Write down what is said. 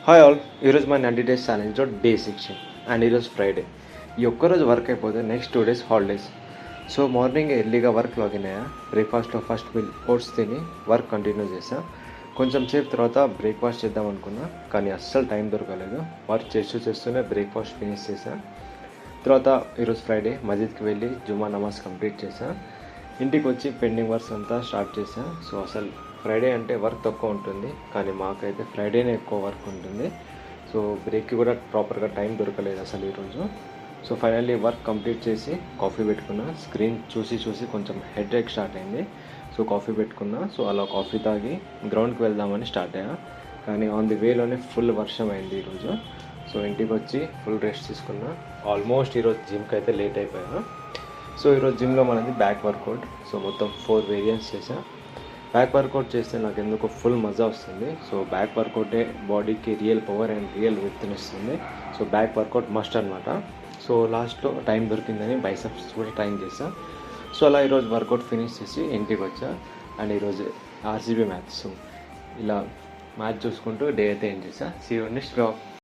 Hi all, ఈరోజు మా 90 days ఛాలెంజ్లో day 6 and ఈరోజు ఫ్రైడే. ఈ ఒక్కరోజు వర్క్ అయిపోతే next 2 days holidays. So morning ఎర్లీగా వర్క్ లాగిన్ అయ్యా. బ్రేక్ఫాస్ట్లో ఫస్ట్ మీల్ ఓట్స్ తిని వర్క్ కంటిన్యూ చేసా. కొంచెం సేపు తర్వాత బ్రేక్ఫాస్ట్ చేద్దాం అనుకున్నా, కానీ అస్సలు టైం దొరకలేదు. వర్క్ చేస్తూనే బ్రేక్ఫాస్ట్ ఫినిష్ చేసా. తర్వాత ఈరోజు ఫ్రైడే మస్జిద్కి వెళ్ళి జుమా నమాజ్ కంప్లీట్ చేసా. ఇంటికి వచ్చి పెండింగ్ వర్క్స్ అంతా స్టార్ట్ చేసా. సో అసలు ఫ్రైడే అంటే వర్క్ తక్కువ ఉంటుంది, కానీ మాకైతే ఫ్రైడేనే ఎక్కువ వర్క్ ఉంటుంది. సో బ్రేక్కి కూడా ప్రాపర్గా టైం దొరకలేదు అసలు ఈరోజు. సో ఫైనల్లీ వర్క్ కంప్లీట్ చేసి కాఫీ పెట్టుకున్నా. స్క్రీన్ చూసి కొంచెం హెడ్ ఏక్ స్టార్ట్ అయింది. సో కాఫీ పెట్టుకున్నా. సో అలా కాఫీ తాగి గ్రౌండ్కి వెళ్దామని స్టార్ట్ అయ్యా, కానీ ఆన్ ది వేలోనే ఫుల్ వర్షం అయింది ఈరోజు. సో ఇంటికి వచ్చి ఫుల్ రెస్ట్ తీసుకున్నా. ఆల్మోస్ట్ ఈరోజు జిమ్కి అయితే లేట్ అయిపోయా. సో ఈరోజు జిమ్లో మనది బ్యాక్ వర్కౌట్. సో మొత్తం 4 వేరియంట్స్ చేసా. బ్యాక్ వర్కౌట్ చేస్తే నాకు ఎందుకు ఫుల్ మజా వస్తుంది. సో బ్యాక్ వర్కౌటే బాడీకి రియల్ పవర్ అండ్ రియల్ విత్ని ఇస్తుంది. సో బ్యాక్ వర్కౌట్ మస్ట్ అనమాట. సో లాస్ట్లో టైం దొరికిందని బైసెప్స్ కూడా ట్రైన్ చేసా. సో అలా ఈరోజు వర్కౌట్ ఫినిష్ చేసి ఇంటికి వచ్చా. అండ్ ఈరోజు ఆర్సీబీ మ్యాచ్. సో ఇలా మ్యాచ్ చూసుకుంటూ డే అయితే ఏం చేసా. See you next blog.